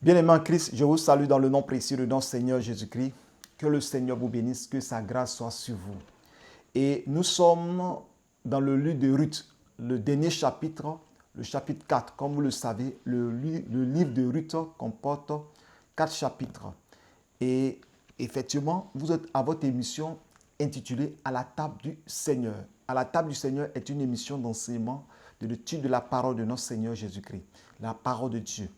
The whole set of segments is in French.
Bien-aimés en Christ, je vous salue dans le nom précieux de notre Seigneur Jésus-Christ. Que le Seigneur vous bénisse, que sa grâce soit sur vous. Et nous sommes dans le livre de Ruth, le dernier chapitre, le chapitre 4. Comme vous le savez, le livre de Ruth comporte 4 chapitres. Et effectivement, vous êtes à votre émission intitulée « À la table du Seigneur ». « À la table du Seigneur » est une émission d'enseignement de l'étude de la parole de notre Seigneur Jésus-Christ, la parole de Dieu.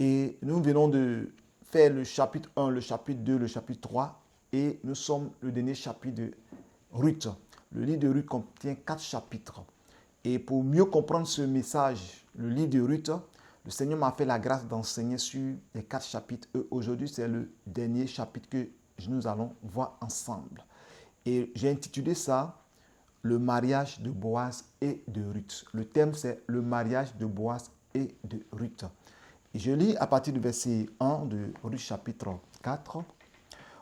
Et nous venons de faire le chapitre 1, le chapitre 2, le chapitre 3 et nous sommes le dernier chapitre de Ruth. Le livre de Ruth contient 4 chapitres. Et pour mieux comprendre ce message, le livre de Ruth, le Seigneur m'a fait la grâce d'enseigner sur les 4 chapitres. Et aujourd'hui, c'est le dernier chapitre que nous allons voir ensemble. Et j'ai intitulé ça « Le mariage de Boaz et de Ruth ». Le thème, c'est « Le mariage de Boaz et de Ruth ». Je lis à partir du verset 1 de Ruth chapitre 4.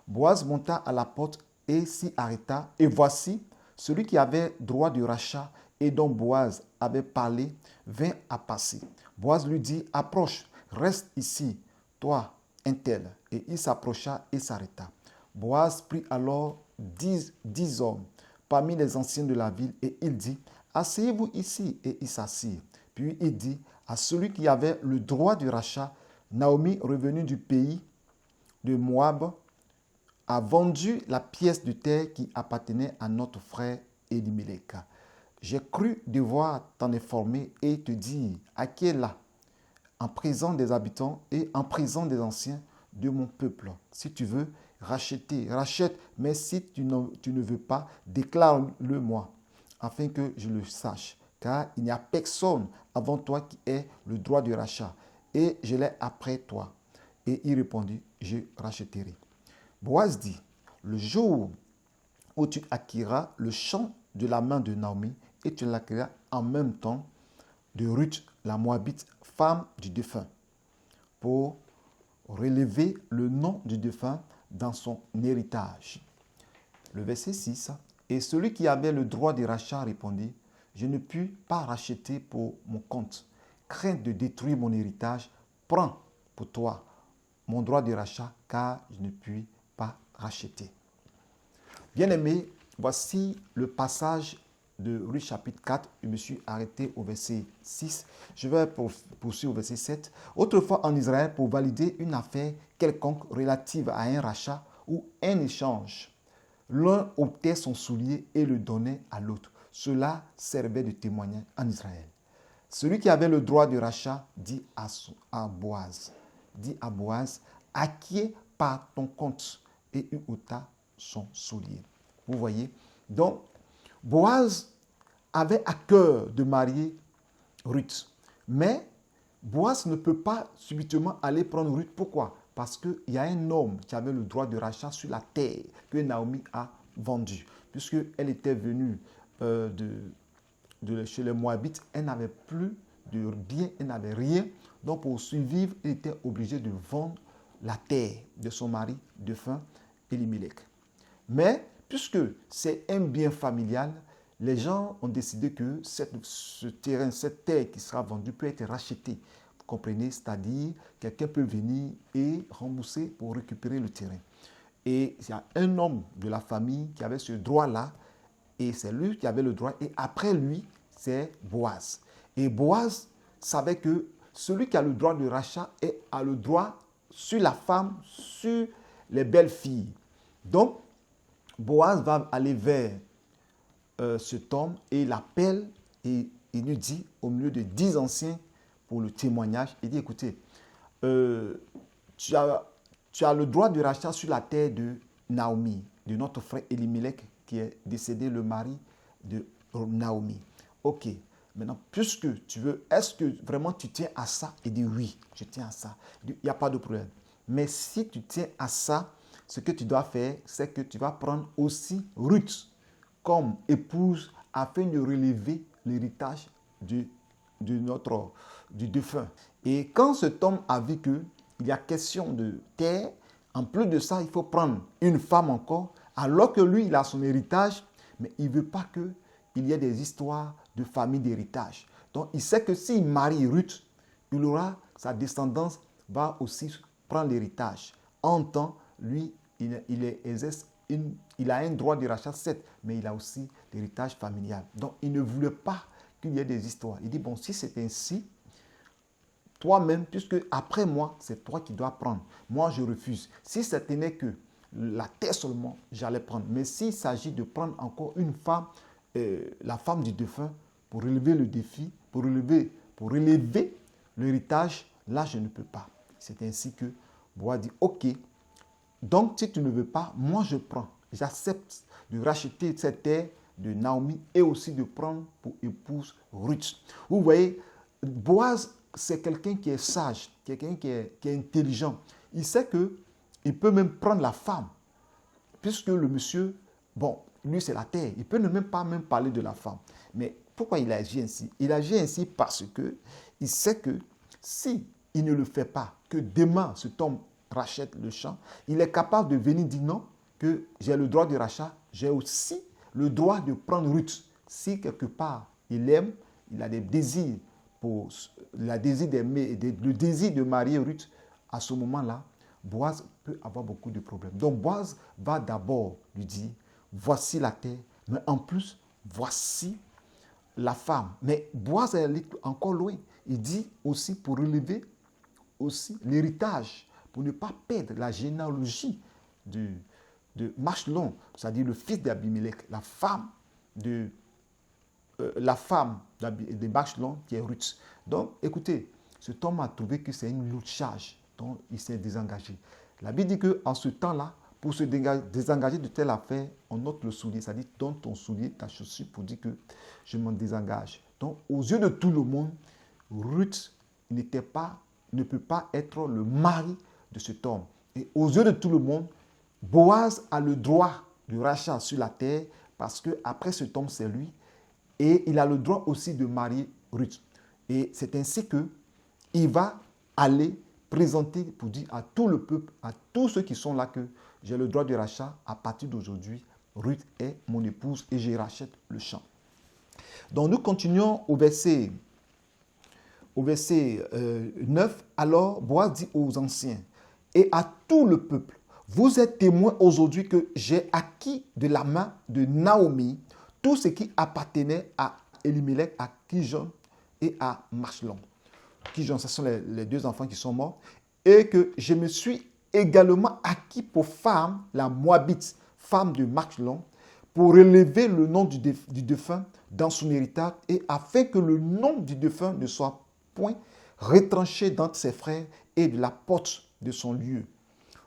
Boaz monta à la porte et s'y arrêta. Et voici, celui qui avait droit de rachat et dont Boaz avait parlé, vint à passer. Boaz lui dit, approche, reste ici, toi, un tel. Et il s'approcha et s'arrêta. Boaz prit alors 10 hommes parmi les anciens de la ville et il dit, asseyez-vous ici. Et ils s'assirent. Puis il dit à celui qui avait le droit du rachat, Naomi, revenue du pays de Moab, a vendu la pièce de terre qui appartenait à notre frère Elimelech. J'ai cru devoir t'en informer et te dire à qui est là, en présence des habitants et en présence des anciens de mon peuple. Si tu veux racheter, rachète, mais si tu ne veux pas, déclare-le-moi, afin que je le sache. Car il n'y a personne avant toi qui ait le droit de rachat, et je l'ai après toi. Et il répondit, je rachèterai. Boaz dit, le jour où tu acquéras le champ de la main de Naomi, et tu l'acquéras en même temps de Ruth, la Moabite, femme du défunt, pour relever le nom du défunt dans son héritage. Le verset 6, et celui qui avait le droit de rachat répondit, je ne puis pas racheter pour mon compte. Crainte de détruire mon héritage, prends pour toi mon droit de rachat, car je ne puis pas racheter. Bien-aimés, voici le passage de Ruth chapitre 4. Je me suis arrêté au verset 6. Je vais poursuivre au verset 7. Autrefois en Israël, pour valider une affaire quelconque relative à un rachat ou un échange, l'un ôtait son soulier et le donnait à l'autre. Cela servait de témoignage en Israël. Celui qui avait le droit de rachat dit à Boaz, acquiers par ton compte, et il ôta son soulier. Vous voyez? Donc, Boaz avait à cœur de marier Ruth. Mais Boaz ne peut pas subitement aller prendre Ruth. Pourquoi? Parce qu'il y a un homme qui avait le droit de rachat sur la terre que Naomi a vendue. Puisqu'elle était venue chez les Moabites, elle n'avait plus de bien, elle n'avait rien. Donc pour survivre, elle était obligée de vendre la terre de son mari défunt, Elimelech. Mais puisque c'est un bien familial, les gens ont décidé que ce terrain, cette terre qui sera vendue peut être rachetée. Vous comprenez? C'est-à-dire, quelqu'un peut venir et rembourser pour récupérer le terrain. Et il y a un homme de la famille qui avait ce droit-là, et c'est lui qui avait le droit, et après lui, c'est Boaz. Et Boaz savait que celui qui a le droit de rachat a le droit sur la femme, sur les belles filles. Donc, Boaz va aller vers cet homme et il l'appelle et il lui dit, au milieu de 10 anciens pour le témoignage, il dit, écoutez, tu as le droit de rachat sur la terre de Naomi, de notre frère Elimelech, qui est décédé, le mari de Naomi. Ok, maintenant, puisque tu veux, est-ce que vraiment tu tiens à ça? Il dit, oui, je tiens à ça. Il n'y a pas de problème. Mais si tu tiens à ça, ce que tu dois faire, c'est que tu vas prendre aussi Ruth comme épouse afin de relever l'héritage du défunt. Et quand cet homme a vu qu'il y a question de terre, en plus de ça, il faut prendre une femme encore, alors que lui, il a son héritage, mais il ne veut pas qu'il y ait des histoires de famille d'héritage. Donc, il sait que s'il marie Ruth, il aura sa descendance va aussi prendre l'héritage. En temps, lui, il a un droit de rachat, certes, mais il a aussi l'héritage familial. Donc, il ne voulait pas qu'il y ait des histoires. Il dit, bon, si c'est ainsi, toi-même, puisque après moi, c'est toi qui dois prendre. Moi, je refuse. Si ce n'était que la terre seulement, j'allais prendre. Mais s'il s'agit de prendre encore une femme, la femme du défunt, pour relever le défi, pour relever l'héritage, là, je ne peux pas. C'est ainsi que Boaz dit, ok, donc si tu ne veux pas, moi je prends. J'accepte de racheter cette terre de Naomi et aussi de prendre pour épouse Ruth. Vous voyez, Boaz, c'est quelqu'un qui est sage, quelqu'un qui est intelligent. Il sait qu'il peut même prendre la femme, puisque le monsieur, bon, lui c'est la terre. Il peut ne même pas parler de la femme. Mais pourquoi il agit ainsi? Il agit ainsi parce qu'il sait que si il ne le fait pas, que demain cet homme rachète le champ, il est capable de venir dire non, que j'ai le droit de rachat, j'ai aussi le droit de prendre Ruth. Si quelque part il aime, il a des désirs le désir de marier Ruth, à ce moment-là, Boaz peut avoir beaucoup de problèmes. Donc Boaz va d'abord lui dire, voici la terre, mais en plus, voici la femme. Mais Boaz est encore loin. Il dit aussi pour relever aussi l'héritage, pour ne pas perdre la généalogie de Machlon, c'est-à-dire le fils d'Abimelech, la femme de Machlon qui est Ruth. Donc, écoutez, cet homme a trouvé que c'est une lourde charge, donc il s'est désengagé. La Bible dit qu'en ce temps-là, pour se désengager de telle affaire, on note le soulier, c'est-à-dire donne ton soulier, ta chaussure, pour dire que je m'en désengage. Donc, aux yeux de tout le monde, Ruth ne peut pas être le mari de cet homme. Et aux yeux de tout le monde, Boaz a le droit de rachat sur la terre parce qu'après cet homme, c'est lui. Et il a le droit aussi de marier Ruth. Et c'est ainsi qu'il va aller présenter pour dire à tout le peuple, à tous ceux qui sont là que j'ai le droit de rachat. À partir d'aujourd'hui, Ruth est mon épouse et je rachète le champ. Donc nous continuons au verset 9. Alors Boaz dit aux anciens et à tout le peuple, vous êtes témoins aujourd'hui que j'ai acquis de la main de Naomi tout ce qui appartenait à Elimelech, à Kijon et à Machlon. Kijon, ce sont les deux enfants qui sont morts. Et que je me suis également acquis pour femme la Moabite, femme de Machlon, pour relever le nom du défunt dans son héritage et afin que le nom du défunt ne soit point retranché d'entre ses frères et de la porte de son lieu.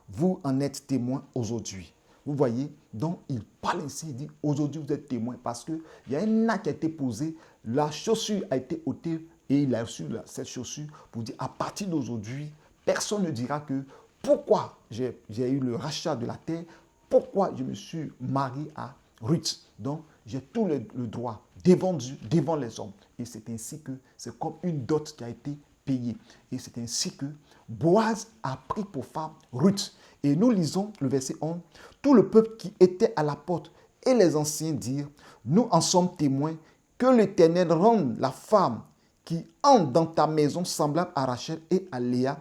Vous en êtes témoins aujourd'hui. Vous voyez, donc il parle ainsi, il dit aujourd'hui vous êtes témoins parce qu'il y a un acte qui a été posé, la chaussure a été ôtée et il a reçu cette chaussure pour dire à partir d'aujourd'hui, personne ne dira que pourquoi j'ai eu le rachat de la terre, pourquoi je me suis marié à Ruth. Donc j'ai tout le droit devant les hommes. Et c'est ainsi que c'est comme une dot qui a été payée. Et c'est ainsi que Boaz a pris pour femme Ruth. Et nous lisons le verset 11. Tout le peuple qui était à la porte et les anciens dirent, nous en sommes témoins que l'Éternel rende la femme qui entre dans ta maison semblable à Rachel et à Léa,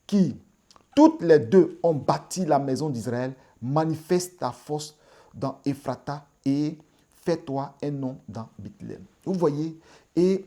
qui toutes les deux ont bâti la maison d'Israël, manifeste ta force dans Ephrata et fais-toi un nom dans Bethléem. Vous voyez, et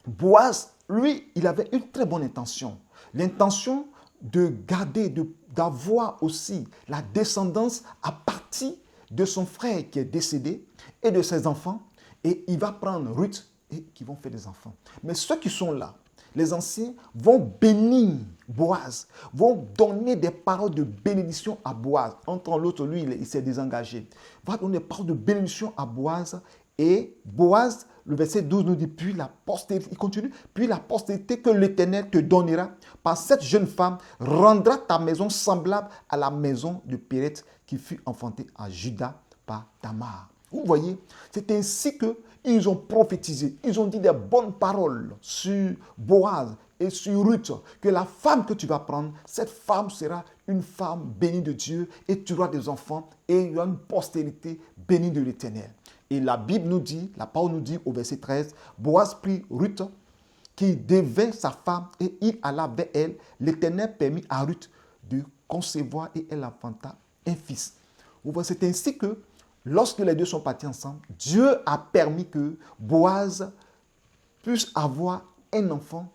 Boaz, lui, il avait une très bonne intention. L'intention de garder, d'avoir aussi la descendance à partir de son frère qui est décédé et de ses enfants. Et il va prendre Ruth et qui vont faire des enfants. Mais ceux qui sont là, les anciens, vont bénir Boaz, vont donner des paroles de bénédiction à Boaz. Entre l'autre, lui, il s'est désengagé. Va donner des paroles de bénédiction à Boaz. Et Boaz, le verset 12 nous dit, puis la postérité, il continue, puis la postérité que l'Éternel te donnera par cette jeune femme rendra ta maison semblable à la maison de Péreth qui fut enfantée à Juda par Tamar. Vous voyez, c'est ainsi qu'ils ont prophétisé, ils ont dit des bonnes paroles sur Boaz et sur Ruth, que la femme que tu vas prendre, cette femme sera une femme bénie de Dieu et tu auras des enfants et il y aura une postérité bénie de l'Éternel. Et la Bible nous dit, la parole nous dit au verset 13, Boaz prit Ruth, qui devint sa femme et il alla vers elle, l'Éternel permit à Ruth de concevoir et elle enfanta un fils. Vous voyez, c'est ainsi que lorsque les deux sont partis ensemble, Dieu a permis que Boaz puisse avoir un enfant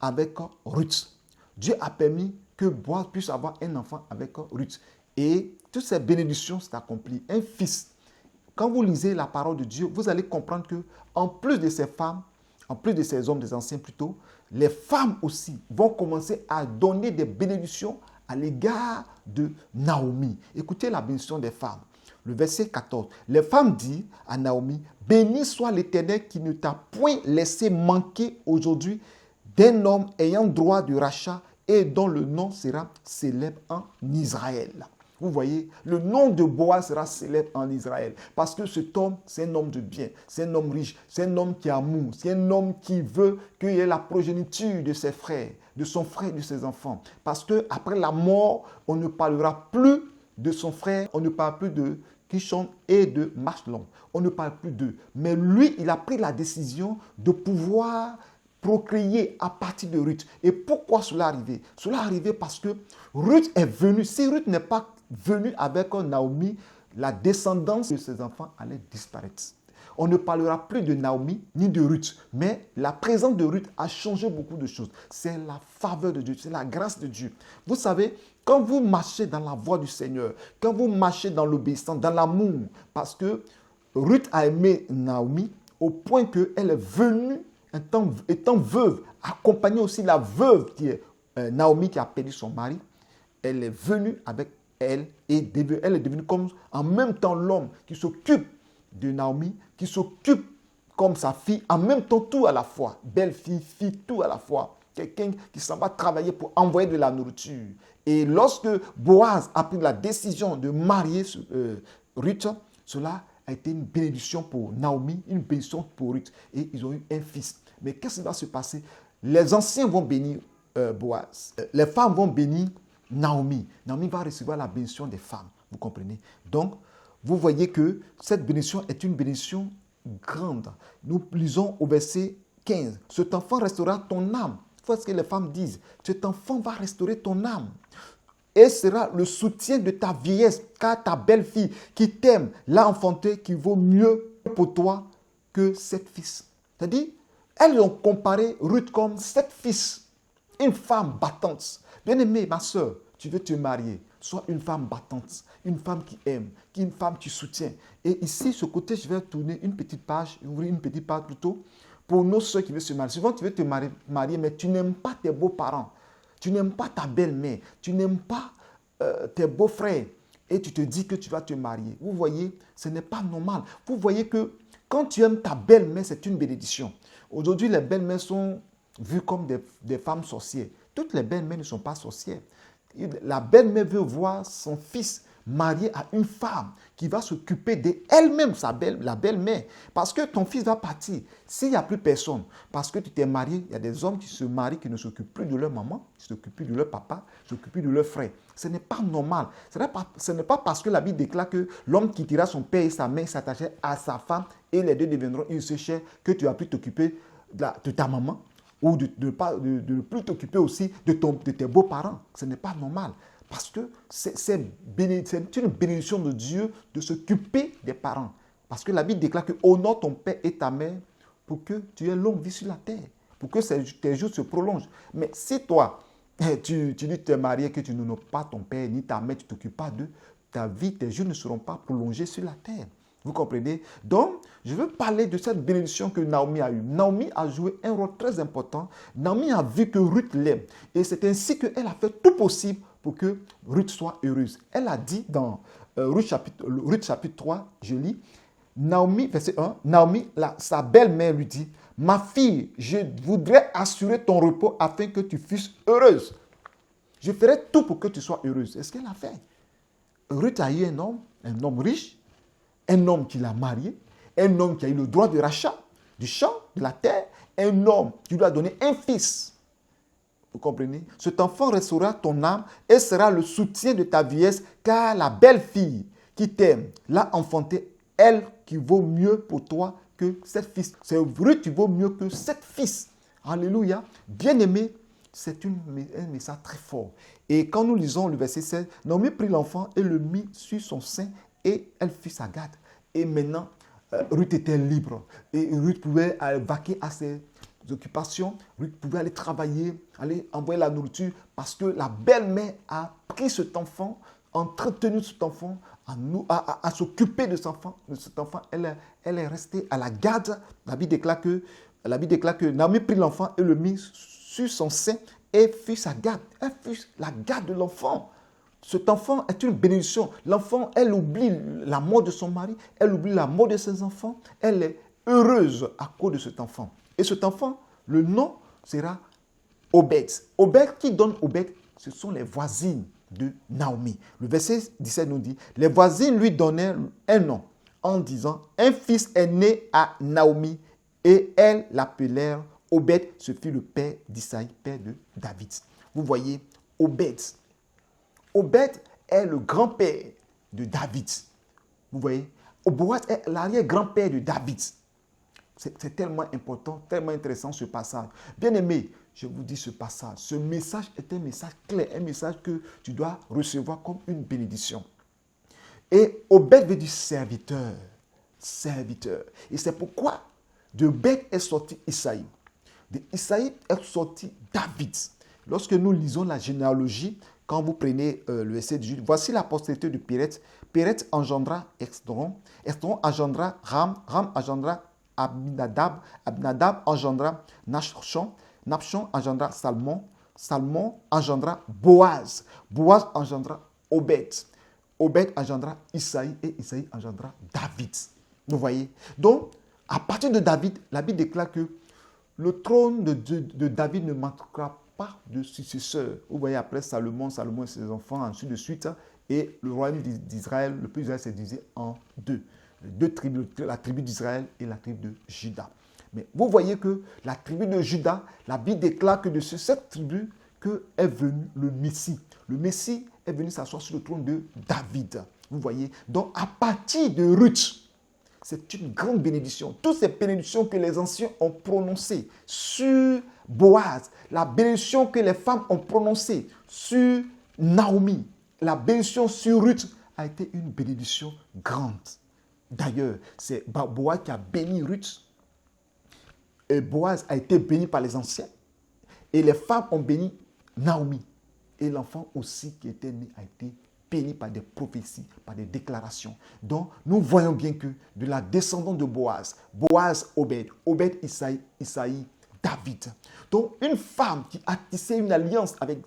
avec Ruth. Dieu a permis que Boaz puisse avoir un enfant avec Ruth. Et toutes ces bénédictions s'est accomplies. Un fils. Quand vous lisez la parole de Dieu, vous allez comprendre que en plus de ces femmes, en plus de ces hommes, des anciens plutôt, les femmes aussi vont commencer à donner des bénédictions à l'égard de Naomi. Écoutez la bénédiction des femmes. Le verset 14. Les femmes disent à Naomi, « Béni soit l'Éternel qui ne t'a point laissé manquer aujourd'hui d'un homme ayant droit de rachat et dont le nom sera célèbre en Israël. » Vous voyez, le nom de Boaz sera célèbre en Israël. Parce que cet homme, c'est un homme de bien, c'est un homme riche, c'est un homme qui amour, c'est un homme qui veut qu'il y ait la progéniture de ses frères, de son frère et de ses enfants. Parce qu'après la mort, on ne parlera plus de son frère, on ne parle plus de Kishon et de Machlon. On ne parle plus d'eux. Mais lui, il a pris la décision de pouvoir procréer à partir de Ruth. Et pourquoi cela est arrivé? Cela est arrivé parce que Ruth est venue. Si Ruth n'est pas venue avec Naomi, la descendance de ses enfants allait disparaître. On ne parlera plus de Naomi ni de Ruth, mais la présence de Ruth a changé beaucoup de choses. C'est la faveur de Dieu, c'est la grâce de Dieu. Vous savez, quand vous marchez dans la voie du Seigneur, quand vous marchez dans l'obéissance, dans l'amour, parce que Ruth a aimé Naomi au point qu'elle est venue, étant veuve, accompagner aussi la veuve qui est Naomi qui a perdu son mari, elle est venue avec elle et elle est devenue comme en même temps l'homme qui s'occupe de Naomi, qui s'occupe comme sa fille, en même temps tout à la fois, belle-fille, fille, tout à la fois. Quelqu'un qui s'en va travailler pour envoyer de la nourriture. Et lorsque Boaz a pris la décision de marier Ruth, cela a été une bénédiction pour Naomi, une bénédiction pour Ruth. Et ils ont eu un fils. Mais qu'est-ce qui va se passer? Les anciens vont bénir Boaz. Les femmes vont bénir Naomi. Naomi va recevoir la bénédiction des femmes. Vous comprenez? Donc, vous voyez que cette bénédiction est une bénédiction grande. Nous lisons au verset 15. Cet enfant restaurera ton âme. Voilà ce que les femmes disent. Cet enfant va restaurer ton âme. Et sera le soutien de ta vieillesse, car ta belle-fille qui t'aime l'a enfanté qui vaut mieux pour toi que 7 fils. C'est-à-dire, elles ont comparé Ruth comme 7 fils. Une femme battante. Bien-aimée, ma soeur, tu veux te marier. Sois une femme battante, une femme qui aime, une femme qui soutient. Et ici, ce côté, je vais tourner une petite page, ouvrir une petite page plutôt, pour nos soeurs qui veulent se marier. Souvent, tu veux te marier, mais tu n'aimes pas tes beaux-parents. Tu n'aimes pas ta belle-mère. Tu n'aimes pas tes beaux-frères. Et tu te dis que tu vas te marier. Vous voyez, ce n'est pas normal. Vous voyez que quand tu aimes ta belle-mère, c'est une bénédiction. Aujourd'hui, les belles-mères sont vues comme des femmes sorcières. Toutes les belles-mères ne sont pas sorcières. La belle-mère veut voir son fils marié à une femme qui va s'occuper d'elle-même, la belle-mère. Parce que ton fils va partir. S'il n'y a plus personne, parce que tu t'es marié, il y a des hommes qui se marient, qui ne s'occupent plus de leur maman, qui ne s'occupent plus de leur papa, qui ne s'occupent plus de leur frère. Ce n'est pas normal. Ce n'est pas parce que la Bible déclare que l'homme quittera son père et sa mère s'attachera à sa femme et les deux deviendront une seule chair que tu as pu t'occuper de ta maman ou de ne plus t'occuper aussi de tes beaux-parents. Ce n'est pas normal. Parce que c'est une bénédiction de Dieu de s'occuper des parents. Parce que la Bible déclare que honore ton père et ta mère pour que tu aies longue vie sur la terre, pour que tes jours se prolongent. Mais si toi, tu dis que tu es marié, que tu n'honores pas ton père ni ta mère, tu ne t'occupes pas d'eux, ta vie, tes jours ne seront pas prolongés sur la terre. Vous comprenez? Donc, je veux parler de cette bénédiction que Naomi a eue. Naomi a joué un rôle très important. Naomi a vu que Ruth l'aime. Et c'est ainsi qu'elle a fait tout possible pour que Ruth soit heureuse. Elle a dit dans Ruth chapitre 3, je lis, Naomi, verset 1, Naomi, sa belle-mère lui dit, « Ma fille, je voudrais assurer ton repos afin que tu fusses heureuse. Je ferai tout pour que tu sois heureuse. » C'est ce qu'elle a fait. Ruth a eu un homme riche, un homme qui l'a marié, un homme qui a eu le droit de rachat du champ, de la terre, un homme qui lui a donné un fils. Vous comprenez? Cet enfant restaurera ton âme et sera le soutien de ta vieillesse, car la belle-fille qui t'aime l'a enfanté, elle qui vaut mieux pour toi que 7 fils. C'est Ruth qui vaut mieux que 7 fils. Alléluia. Bien-aimé, c'est un message très fort. Et quand nous lisons le verset 16, Naomi prit l'enfant et le mit sur son sein et elle fit sa garde. Et maintenant, Ruth était libre. Et Ruth pouvait vaquer à ses occupations. Ruth pouvait aller travailler, aller envoyer la nourriture parce que la belle-mère a pris cet enfant, entretenu cet enfant, à s'occuper de cet enfant. Elle est restée à la garde. La Bible déclare que Naomi prit l'enfant et le mit sur son sein et fit sa garde. Elle fit la garde de l'enfant. Cet enfant est une bénédiction. L'enfant, elle oublie la mort de son mari, elle oublie la mort de ses enfants. Elle est heureuse à cause de cet enfant. Et cet enfant, le nom sera Obed. Obed, qui donne Obed, ce sont les voisines de Naomi. Le verset 17 nous dit, les voisines lui donnaient un nom en disant, un fils est né à Naomi et elles l'appelèrent Obed, ce fut le père d'Isaïe, père de David. Vous voyez, Obed. Obed est le grand-père de David. Vous voyez, Boaz est l'arrière-grand-père de David. C'est tellement important, tellement intéressant ce passage. Bien-aimé, je vous dis ce passage, ce message est un message clair, un message que tu dois recevoir comme une bénédiction. Et Obed veut dire serviteur. Serviteur. Et c'est pourquoi de Obed est sorti Isaïe. De Isaïe est sorti David. Lorsque nous lisons la généalogie, quand vous prenez le verset 18, voici la postérité de Péret. Péret engendra Esdron. Esdron engendra Ram. Ram engendra Abinadab. Abinadab engendra Nachshon. Nachshon engendra Salmon. Salmon engendra Boaz. Boaz engendra Obed. Obed engendra Isaïe et Isaïe engendra David. Vous voyez? Donc, à partir de David, la Bible déclare que le trône de David ne manquera pas de successeur. Vous voyez, après Salomon et ses enfants, ainsi de suite, et le royaume d'Israël, le peuple d'Israël s'est divisé en deux. Deux tribus, la tribu d'Israël et la tribu de Juda. Mais vous voyez que la tribu de Juda, la Bible déclare que de cette tribu est venu le Messie. Le Messie est venu s'asseoir sur le trône de David. Vous voyez? Donc, à partir de Ruth, c'est une grande bénédiction. Toutes ces bénédictions que les anciens ont prononcées sur Boaz, la bénédiction que les femmes ont prononcée sur Naomi, la bénédiction sur Ruth a été une bénédiction grande. D'ailleurs, c'est Boaz qui a béni Ruth. Et Boaz a été béni par les anciens. Et les femmes ont béni Naomi. Et l'enfant aussi qui était né a été béni par des prophéties, par des déclarations. Donc, nous voyons bien que de la descendance de Boaz, Boaz, Obed, Obed, Isaïe, Isaïe, David. Donc, une femme qui a tissé une alliance avec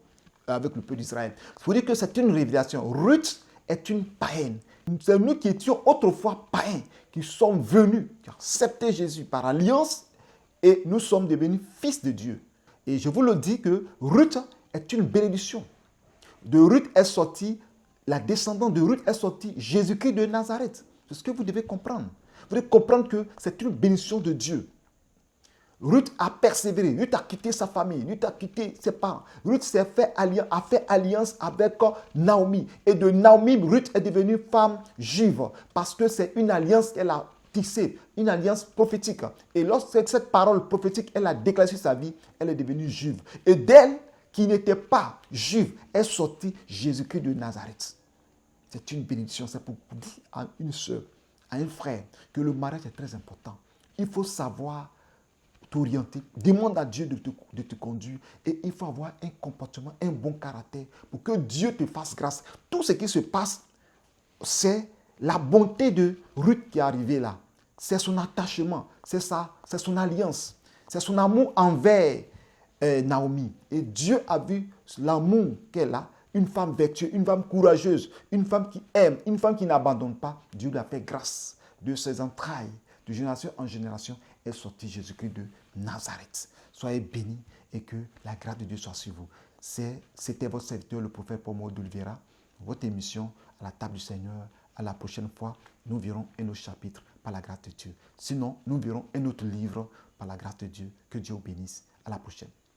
le peuple d'Israël. Il faut dire que c'est une révélation. Ruth est une païenne. C'est nous qui étions autrefois païens, qui sommes venus, qui avons accepté Jésus par alliance, et nous sommes devenus fils de Dieu. Et je vous le dis que Ruth est une bénédiction. De Ruth est sorti, la descendante de Ruth est sorti Jésus-Christ de Nazareth. C'est ce que vous devez comprendre. Vous devez comprendre que c'est une bénédiction de Dieu. Ruth a persévéré, Ruth a quitté sa famille, Ruth a quitté ses parents. Ruth a fait alliance avec Naomi. Et de Naomi, Ruth est devenue femme juive parce que c'est une alliance qu'elle a tissée, une alliance prophétique. Et lorsque cette parole prophétique, elle a déclaré sur sa vie, elle est devenue juive. Et d'elle, qui n'était pas juive, est sorti Jésus-Christ de Nazareth. C'est une bénédiction. C'est pour dire à une soeur, à un frère, que le mariage est très important. Il faut savoir t'orienter, demande à Dieu de te conduire et il faut avoir un comportement, un bon caractère pour que Dieu te fasse grâce. Tout ce qui se passe, c'est la bonté de Ruth qui est arrivée là. C'est son attachement, c'est son alliance, c'est son amour envers Naomi. Et Dieu a vu l'amour qu'elle a, une femme vertueuse, une femme courageuse, une femme qui aime, une femme qui n'abandonne pas. Dieu lui a fait grâce de ses entrailles. De génération en génération est sorti Jésus-Christ de Nazareth. Soyez bénis et que la grâce de Dieu soit sur vous. C'était votre serviteur, le prophète Paul Oliveira, votre émission à la table du Seigneur. À la prochaine fois, nous verrons un autre chapitre par la grâce de Dieu. Sinon, nous verrons un autre livre par la grâce de Dieu. Que Dieu vous bénisse. À la prochaine.